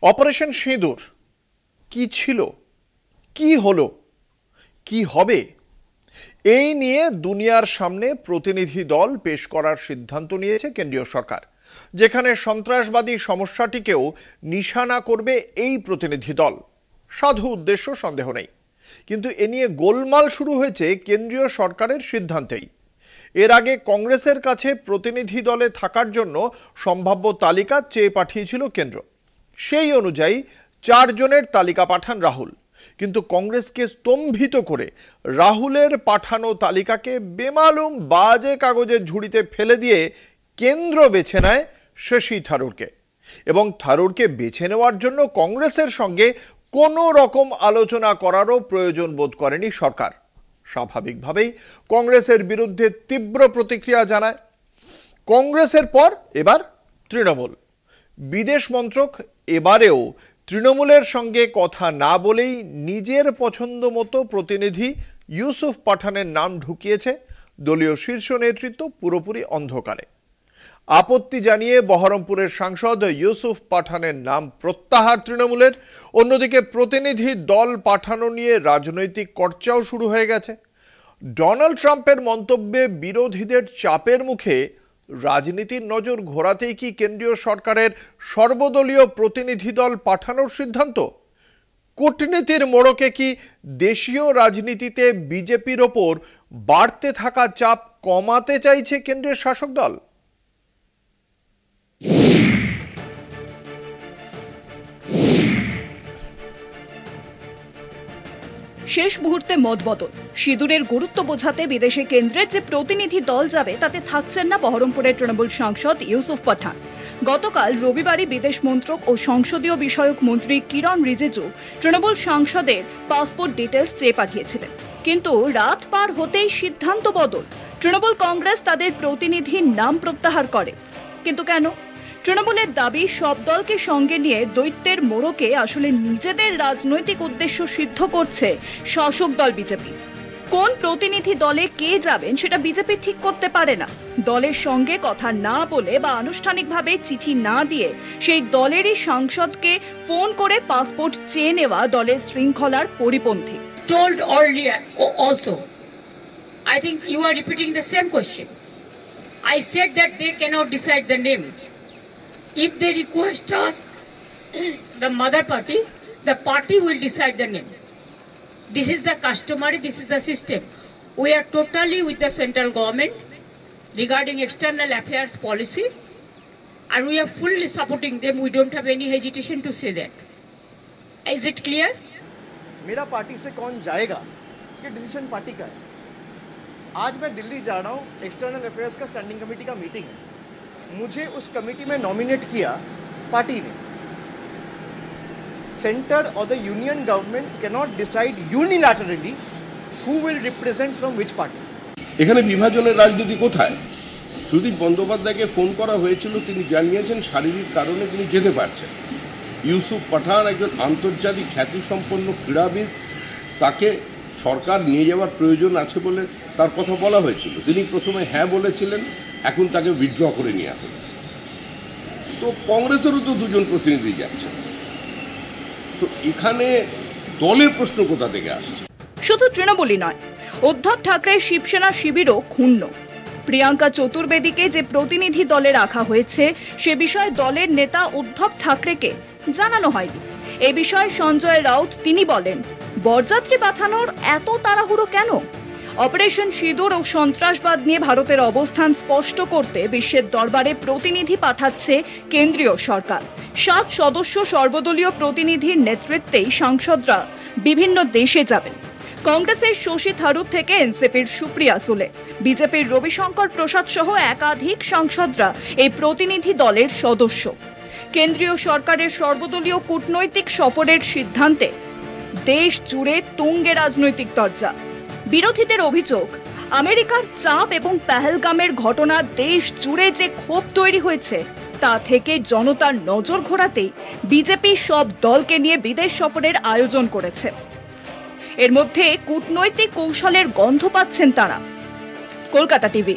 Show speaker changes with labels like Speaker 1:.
Speaker 1: Operation সিঁদুর কি ছিল, কি হলো, কি হবে, এই নিয়ে দুনিয়ার সামনে প্রতিনিধি দল পেশ করার সিদ্ধান্ত নিয়েছে কেন্দ্রীয় সরকার, যেখানে সন্ত্রাসবাদী সমস্যাটিকেও নিশানা করবে এই প্রতিনিধি দল। সাধু উদ্দেশ্য সন্দেহ নেই, কিন্তু এ নিয়ে গোলমাল শুরু হয়েছে কেন্দ্রীয় সরকারের সিদ্ধান্তেই। এর আগে কংগ্রেসের কাছে প্রতিনিধি দলে থাকার জন্য সম্ভাব্য তালিকা চেয়ে পাঠিয়েছিল কেন্দ্র। সেই অনুযায়ী 4 জনের তালিকা পাঠান রাহুল, কিন্তু কংগ্রেসকে স্তম্ভিত করে রাহুলের পাঠানো তালিকাকে বেমালুম বাজে কাগজের ঝুড়িতে ফেলে দিয়ে কেন্দ্র বেছে নেয় শশী থারুরকে, এবং থারুরকে বেছে নেওয়ার জন্য কংগ্রেসের সঙ্গে কোনো রকম আলোচনা করারও প্রয়োজন বোধ করেনি সরকার। স্বাভাবিকভাবেই কংগ্রেসের বিরুদ্ধে তীব্র প্রতিক্রিয়া জানায়। কংগ্রেসের পর এবার তৃণমূল। বিদেশ মন্ত্রক এবারেও তৃণমূলের সঙ্গে কথা না বলেই নিজের পছন্দ মতো প্রতিনিধি ইউসুফ পাঠানের নাম ঢুকিয়েছে দলীয় শীর্ষ নেতৃত্ব পুরোপুরি অন্ধকারে। আপত্তি জানিয়ে বহরমপুরের সাংসদ ইউসুফ পাঠানের নাম প্রত্যাহার তৃণমূলের। অন্যদিকে প্রতিনিধি দল পাঠানো নিয়ে রাজনৈতিক চর্চাও শুরু হয়ে গেছে। ডোনাল্ড ট্রাম্পের মন্তব্যে বিরোধীদের চাপের মুখে রাজনীতির নজর ঘোরাতেই কি কেন্দ্রীয় সরকারের সর্বদলীয় প্রতিনিধি দল পাঠানোর সিদ্ধান্ত? কূটনীতির মোড়কে কি দেশীয় রাজনীতিতে বিজেপির ওপর বাড়তে থাকা চাপ কমাতে চাইছে কেন্দ্রের শাসক দল?
Speaker 2: শেষ মুহূর্তে মতবদল। সিঁদুরের গুরুত্ব বোঝাতে বিদেশে কেন্দ্রের যে প্রতিনিধি দল যাবে তাতে থাকছেন না বহরমপুরের তৃণমূল সাংসদ ইউসুফ পাঠান। গতকাল রবিবারই বিদেশ মন্ত্রক ও সংসদীয় বিষয়ক মন্ত্রী কিরণ রিজিজু তৃণমূল সাংসদের পাসপোর্ট ডিটেলস চেয়ে পাঠিয়েছিলেন, কিন্তু রাত পার হতেই সিদ্ধান্ত বদল। তৃণমূল কংগ্রেস তাদের প্রতিনিধির নাম প্রত্যাহার করে। কিন্তু কেন? তৃণমূলের দাবি সব দলকে সঙ্গে নিয়ে দৈত্যের মোড়কে আসলে নিজেদের রাজনৈতিক উদ্দেশ্য সিদ্ধ করছে শাসক দল বিজেপি। কোন প্রতিনিধি দলে কে যাবেন সেটা বিজেপি ঠিক করতে পারে না। দলের সঙ্গে কথা না বলে বা আনুষ্ঠানিকভাবে চিঠি না দিয়ে সেই দলেরই সাংসদকে ফোন করে পাসপোর্ট চেয়ে নেওয়া দলের শৃঙ্খলার পরিপন্থী।
Speaker 3: Told earlier also, I think you are repeating the same question. I said that they cannot decide the name. If they request us, the mother party, the party will decide the name. This is the customary, this is the system. We are totally with the central government regarding external affairs policy, and we are fully supporting them. We don't have any hesitation to say that. Is it clear?
Speaker 4: मेरा party से कौन जाएगा ये decision party का है। आज मैं दिल्ली जा रहा हूँ, एक्सटर्नल अफेयर्स का स्टैंडिंग कमेटी का मीटिंग है। मुझे उस कमेटी में नॉमिनेट किया पार्टी ने। सेंटर और the union government can not decide unilaterally who will represent from which party.
Speaker 5: এখানে বিভাজনের রাজনীতি কোথায়? সুদীপ বন্দ্যোপাধ্যায়কে ফোন করা হয়েছিল, তিনি জানিয়েছেন শারীরিক কারণে তিনি যেতে পারছেন। ইউসুফ পাঠান একজন আন্তর্জাতিক খ্যাতিসম্পন্ন ক্রীড়াবিদ, তাকে সরকার নিয়ে যাওয়ার প্রয়োজন আছে বলে তার কথা বলা হয়েছিল। তিনি প্রথমে হ্যাঁ বলেছিলেন, এখন তাকে উইথড্র করে নেওয়া হবে। তো কংগ্রেসেরও তো 2 জন প্রতিনিধি যাচ্ছে, তো এখানে দলের প্রশ্ন কোথা থেকে আসছে?
Speaker 2: শুধু তৃণমূলই নয়, উদ্ধব ঠাকরে শিবসেনা শিবিরও ক্ষুণ্ণ। প্রিয়াঙ্কা চতুর্বেদীকে যে প্রতিনিধি দলে রাখা হয়েছে সে বিষয়ে দলের নেতা উদ্ধব ঠাকরেকে জানানো হয়নি। এই বিষয়ে সঞ্জয় রাউত তিনি বলেন, বরযাত্রী পাঠানোর এত তাড়াহুড়ো কেন? অপারেশন সিঁদুর ও সন্ত্রাসবাদ নিয়ে ভারতের অবস্থান স্পষ্ট করতে বিশ্বের দরবারে প্রতিনিধি পাঠাচ্ছে কেন্দ্রীয় সরকার। 7 সদস্য সর্বদলীয় প্রতিনিধির নেতৃত্বেই সাংসদরা বিভিন্ন দেশে যাবেন। কংগ্রেসের শশী থারুর থেকে এনসিপির সুপ্রিয়া সুলে, বিজেপির রবিশঙ্কর প্রসাদ সহ একাধিক সাংসদরা এই প্রতিনিধি দলের সদস্য। কেন্দ্রীয় সরকারের সর্বদলীয় কূটনৈতিক সফরের সিদ্ধান্তে দেশ জুড়ে তুঙ্গে রাজনৈতিক চর্চা। বিরোধীদের অভিযোগ, আমেরিকার চাপ এবং পেহেলগামের ঘটনা দেশ জুড়ে যে ক্ষোভ তৈরি হয়েছে তা থেকে জনতার নজর ঘোরাতেই বিজেপি সব দলকে নিয়ে বিদেশ সফরের আয়োজন করেছে। এর মধ্যে কূটনৈতিক কৌশলের গন্ধ পাচ্ছেন তারা। কলকাতা টিভি।